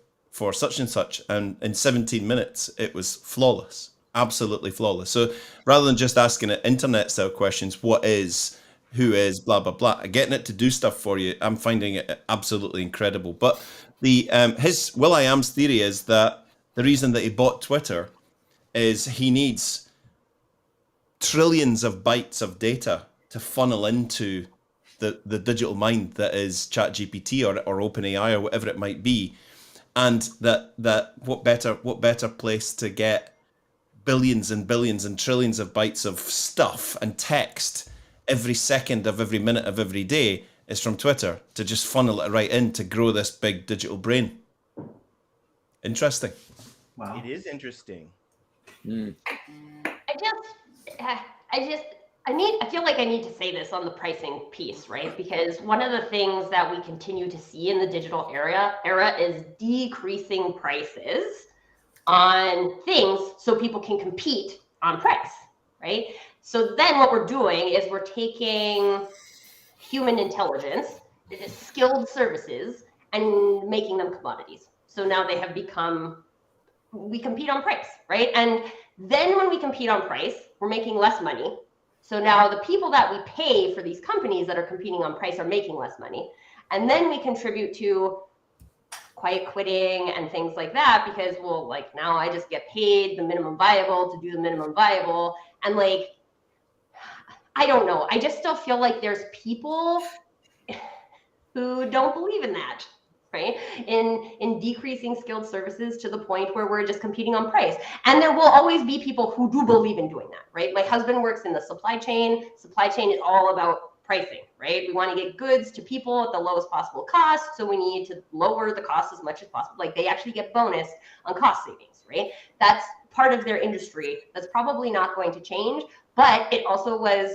such and such, and in 17 minutes it was flawless, absolutely flawless. So rather than just asking it internet style questions, what is, who is, blah blah blah, getting it to do stuff for you, I'm finding it absolutely incredible. But the his Will I Am's theory is that the reason that he bought Twitter is he needs trillions of bytes of data to funnel into the digital mind that is ChatGPT or OpenAI or whatever it might be. And that what better place to get billions and billions and trillions of bytes of stuff and text every second of every minute of every day is from Twitter, to just funnel it right in to grow this big digital brain. Interesting. Wow. It is interesting. I feel like I need to say this on the pricing piece, right? Because one of the things that we continue to see in the digital era is decreasing prices on things so people can compete on price, right? So then what we're doing is we're taking human intelligence, skilled services, and making them commodities. So now they have become, we compete on price, right? And then when we compete on price, we're making less money. So now the people that we pay for these companies that are competing on price are making less money. And then we contribute to quiet quitting and things like that, because, well, like, now I just get paid the minimum viable to do the minimum viable. And like, I don't know. I just still feel like there's people who don't believe in that, right? In decreasing skilled services to the point where we're just competing on price. And there will always be people who do believe in doing that, right? My husband works in the supply chain. Supply chain is all about pricing, right? We want to get goods to people at the lowest possible cost. So we need to lower the cost as much as possible. Like, they actually get bonus on cost savings, right? That's part of their industry. That's probably not going to change, but it also was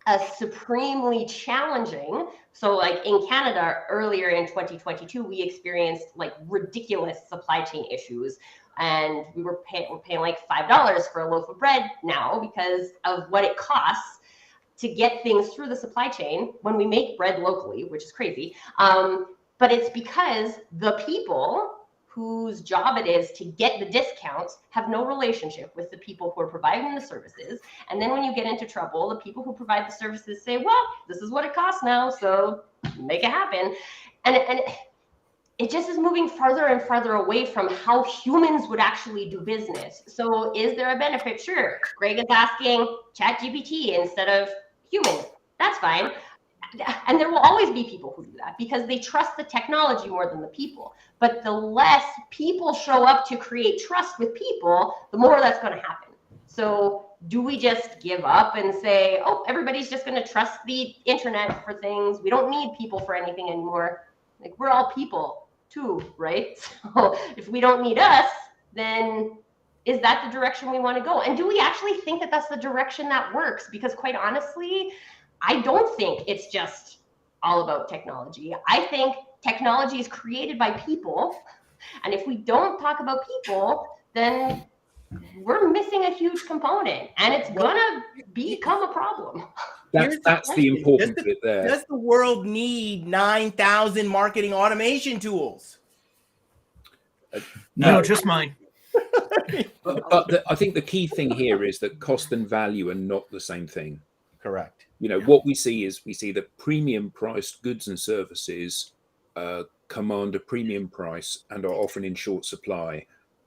a supremely challenging. So like in Canada earlier in 2022, we experienced like ridiculous supply chain issues, and we're paying like $5 for a loaf of bread now because of what it costs to get things through the supply chain when we make bread locally, which is crazy. But it's because the people whose job it is to get the discounts have no relationship with the people who are providing the services. And then when you get into trouble, the people who provide the services say, well, this is what it costs now, so make it happen. And it just is moving farther and farther away from how humans would actually do business. So is there a benefit? Sure. Greg is asking ChatGPT instead of humans. That's fine. And there will always be people who do that because they trust the technology more than the people. But the less people show up to create trust with people, the more that's going to happen. So do we just give up and say, oh, everybody's just going to trust the internet for things? We don't need people for anything anymore. Like, we're all people too, right? So if we don't need us, then is that the direction we want to go? And do we actually think that that's the direction that works? Because quite honestly, I don't think it's just all about technology. I think technology is created by people. And if we don't talk about people, then we're missing a huge component, and it's going to become a problem. That's the important bit there. Does the world need 9,000 marketing automation tools? No, just mine. But I think the key thing here is that cost and value are not the same thing. Correct. You know, what we see is that premium priced goods and services command a premium price and are often in short supply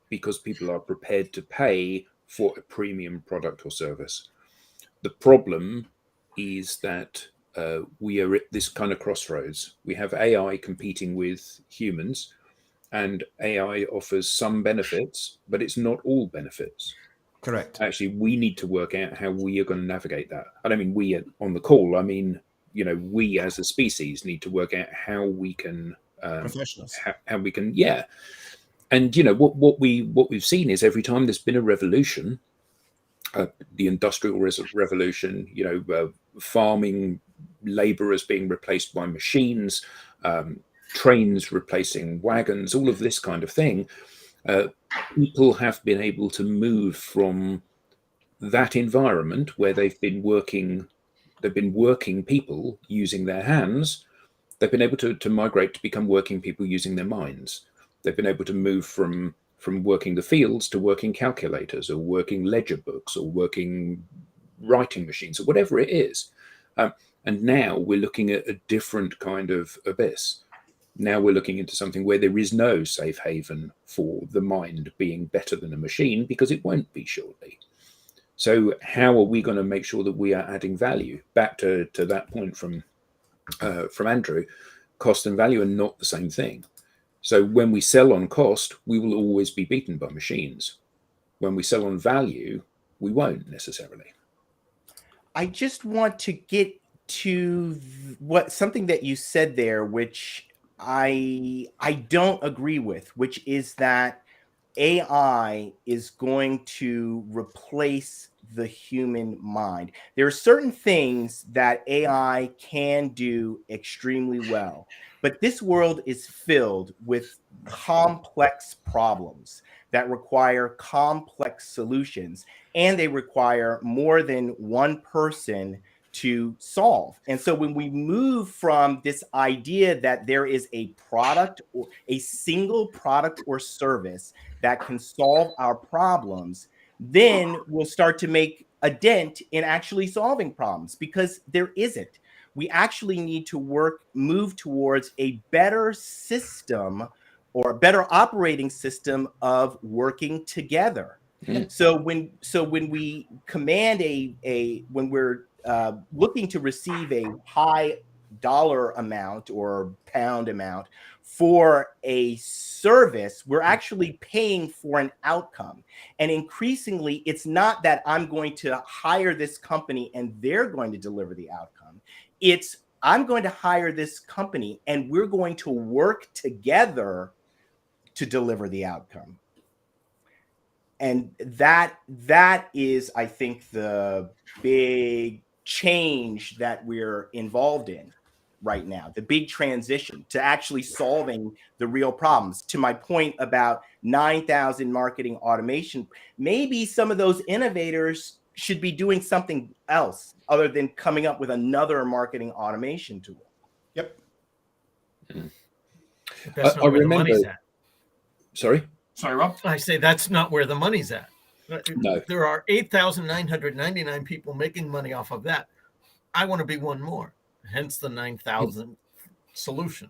because people are prepared to pay for a premium product or service. The problem is that we are at this kind of crossroads. We have AI competing with humans, and AI offers some benefits, but it's not all benefits. Correct. Actually, we need to work out how we are going to navigate that. I don't mean we on the call. I mean, we as a species need to work out how we can Professionals. how we can, yeah. And what we've seen is every time there's been a revolution, the industrial revolution, farming laborers being replaced by machines, trains replacing wagons, all of this kind of thing. People have been able to move from that environment where they've been working people using their hands. They've been able to migrate to become working people using their minds. They've been able to move from working the fields to working calculators or working ledger books or working writing machines or whatever it is. And now we're looking at a different kind of abyss. Now we're looking into something where there is no safe haven for the mind being better than a machine, because it won't be shortly. So how are we going to make sure that we are adding value? Back to that point from Andrew, cost and value are not the same thing. So when we sell on cost, we will always be beaten by machines. When we sell on value, we won't necessarily. I just want to get to something that you said there, which I don't agree with, which is that AI is going to replace the human mind. There are certain things that AI can do extremely well, but this world is filled with complex problems that require complex solutions, and they require more than one person to solve. And so when we move from this idea that there is a product or a single product or service that can solve our problems, then we'll start to make a dent in actually solving problems, because there isn't. We actually need to move towards a better system or a better operating system of working together. Mm-hmm. So when we command when we're looking to receive a high dollar amount or pound amount for a service, we're actually paying for an outcome. And increasingly, it's not that I'm going to hire this company and they're going to deliver the outcome. It's I'm going to hire this company and we're going to work together to deliver the outcome. And that is, I think, the big change that we're involved in right now, the big transition to actually solving the real problems. To my point about 9,000 marketing automation, maybe some of those innovators should be doing something else other than coming up with another marketing automation tool. Yep. That's not where the money's at. Sorry, Rob? I say that's not where the money's at. No. There are 8,999 people making money off of that. I want to be one more, hence the 9,000 solution.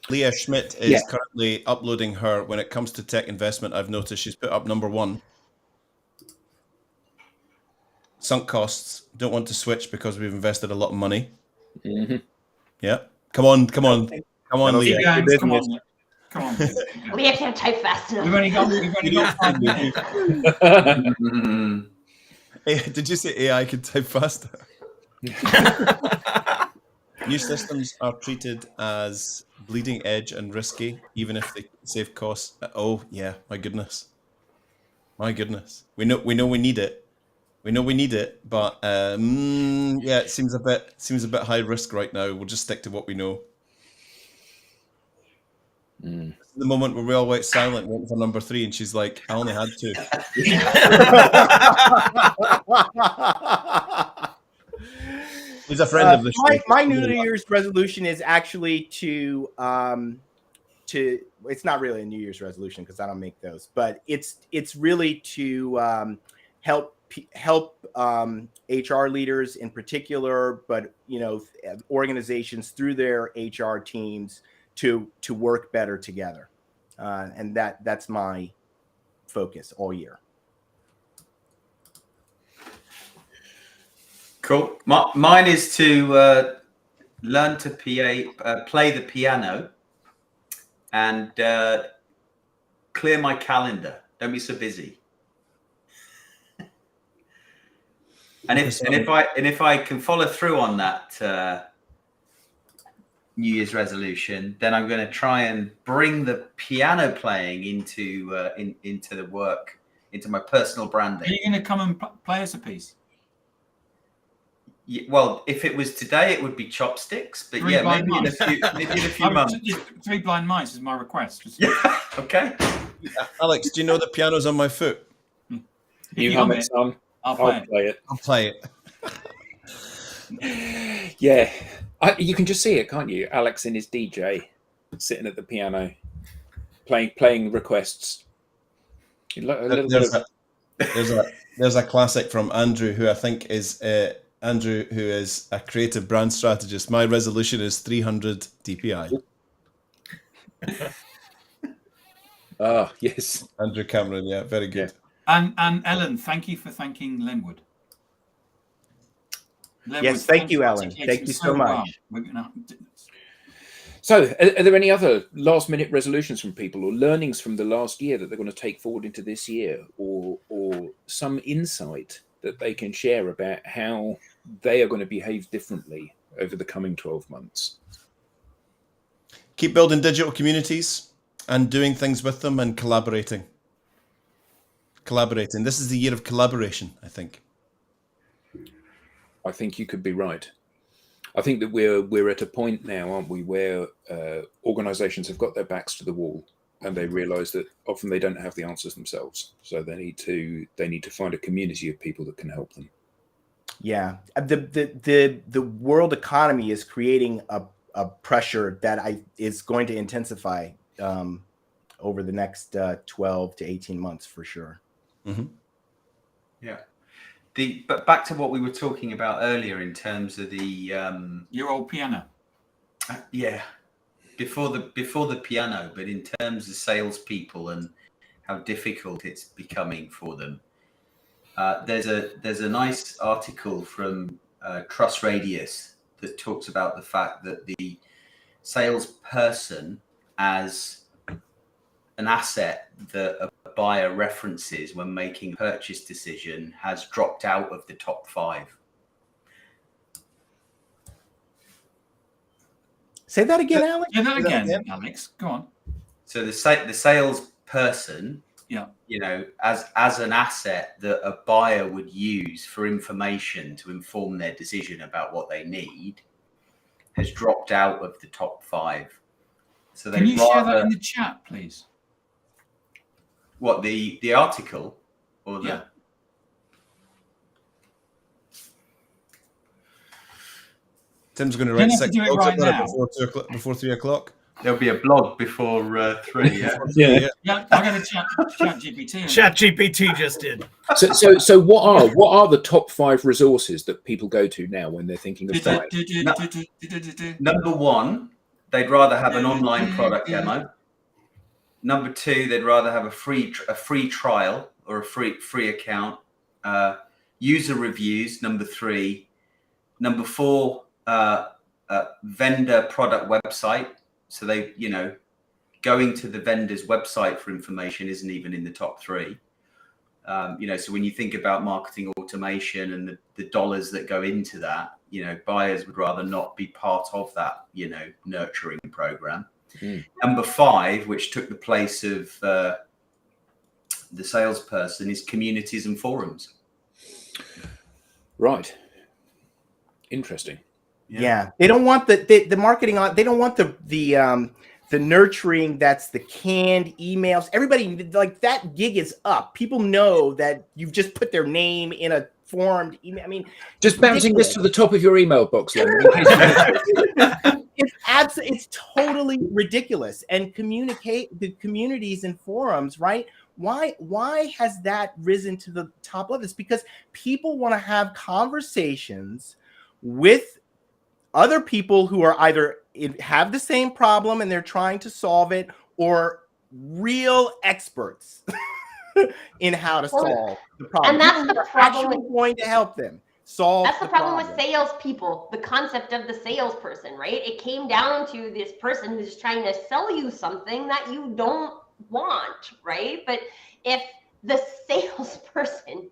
Leah Schmidt is currently uploading her, when it comes to tech investment, I've noticed she's put up number 1. Sunk costs, don't want to switch because we've invested a lot of money. Mm-hmm. Yeah. Come on, Leah. Come on. We have to type fast enough. We've only got 5 minutes. Hey, did you say AI can type faster? New systems are treated as bleeding edge and risky, even if they save costs. Oh yeah, my goodness. We know we need it. But yeah, it seems a bit high risk right now. We'll just stick to what we know. This is the moment where we all went silent, waiting for number 3, and she's like, "I only had 2." He's a friend of the show. My New Year's resolution is actually to it's not really a New Year's resolution because I don't make those, but it's really to help help HR leaders in particular, but organizations through their HR teams to work better together, and that's my focus all year. Cool. Mine is to learn to play the piano and clear my calendar. Don't be so busy. And if I can follow through on that New Year's resolution, then I'm going to try and bring the piano playing into the work, into my personal branding. Are you going to come and play us a piece? Well, if it was today, it would be chopsticks. But Three yeah, Blind maybe Mice. in a few months. Three Blind Mice is my request. Yeah. Okay. Alex, do you know the piano's on my foot? If You hum hum it, son. I'll play I'll it. play it. I'll play it. Yeah. You can just see it, can't you? Alex in his DJ, sitting at the piano, playing requests. There's a classic from Andrew, who I think is Andrew, who is a creative brand strategist. My resolution is 300 DPI. Ah, yes. Andrew Cameron, yeah, very good. And Ellen, thank you for thanking Linwood. Yes, thank you, Ellen. Thank you so much. So, are there any other last-minute resolutions from people or learnings from the last year that they're going to take forward into this year, or some insight that they can share about how they are going to behave differently over the coming 12 months? Keep building digital communities and doing things with them and collaborating. This is the year of collaboration, I think. I think you could be right. I think that we're at a point now, aren't we, where organizations have got their backs to the wall and they realize that often they don't have the answers themselves. So they need to find a community of people that can help them. Yeah, the world economy is creating a pressure that is going to intensify over the next 12 to 18 months for sure. Mm-hmm. Yeah. But back to what we were talking about earlier in terms of the Your old piano. Yeah, before the piano, but in terms of salespeople and how difficult it's becoming for them. There's a nice article from Trust Radius that talks about the fact that the salesperson as an asset that a buyer references when making a purchase decision has dropped out of the top 5. Say that again, Alex. Say that again, Alex. Go on. So the salesperson, yeah, as an asset that a buyer would use for information to inform their decision about what they need, has dropped out of the top 5. So can you share that in the chat, please? What, the article or the? Yeah. Tim's going to write 6 blogs right now. before 3 o'clock. There'll be a blog before 3. Yeah. Yeah, I'm going to chat GPT. Chat GPT just did. So what are the top 5 resources that people go to now when they're thinking of buying? Number 1, they'd rather have an online product demo. Number 2, they'd rather have a free trial or a free account. User reviews. Number 3. Number 4, vendor product website. So they, going to the vendor's website for information isn't even in the top 3. So when you think about marketing automation and the dollars that go into that, buyers would rather not be part of that, nurturing program. Mm. Number 5, which took the place of the salesperson, is communities and forums. Right. Interesting. Yeah. They don't want the marketing on. They don't want the nurturing. That's the canned emails. Everybody, like, that gig is up. People know that you've just put their name in a formed email. I mean, just bouncing this to the top of your email box. It's totally ridiculous. And the communities and forums, right? Why has that risen to the top level? It's because people want to have conversations with other people who are either have the same problem and they're trying to solve it, or real experts in how to solve the problem. And that's People the who are problem actually with- going to help them solve. That's the problem with salespeople, the concept of the salesperson, right? It came down to this person who's trying to sell you something that you don't want, right? But if the salesperson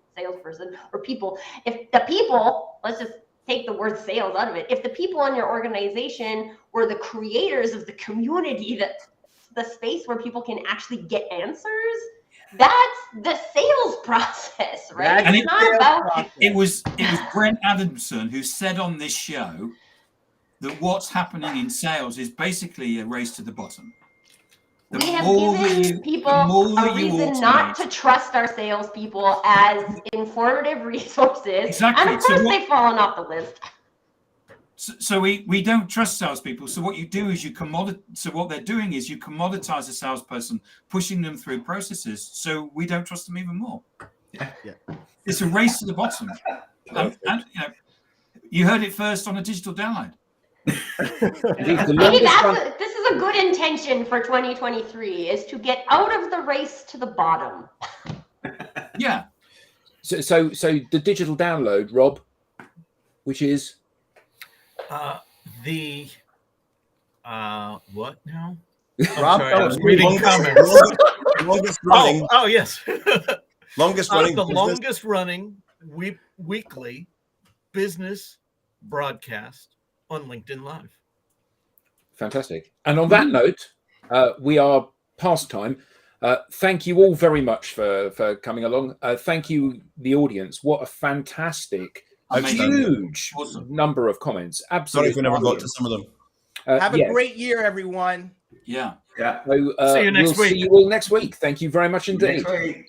or people, if the people, let's just take the word sales out of it. If the people in your organization were the creators of the community, that's the space where people can actually get answers, that's the sales process, right? And it's not about it was Brent Adamson who said on this show that what's happening in sales is basically a race to the bottom. we have given people a reason not to trust our salespeople as informative resources. Exactly. And of course, they've fallen off the list. So we don't trust salespeople. So what you do is what they're doing is you commoditize a salesperson, pushing them through processes. So we don't trust them even more. Yeah. It's a race to the bottom. And you heard it first on a digital download. Maybe this is a good intention for 2023, is to get out of the race to the bottom. Yeah. So the digital download, Rob, which is what now? Rob, sorry, I was reading comments. Longest running. Oh, yes. Longest running. The business. longest running weekly business broadcast on LinkedIn Live. fantastic. And on that note, we are past time. Thank you all very much for coming along. Thank you, the audience. What a fantastic, huge number of comments. Absolutely. Sorry if we never got to some of them. Have a great year, everyone. Yeah. Yeah. So, See you next we'll week. see you all next week. Thank you very much indeed. Next week.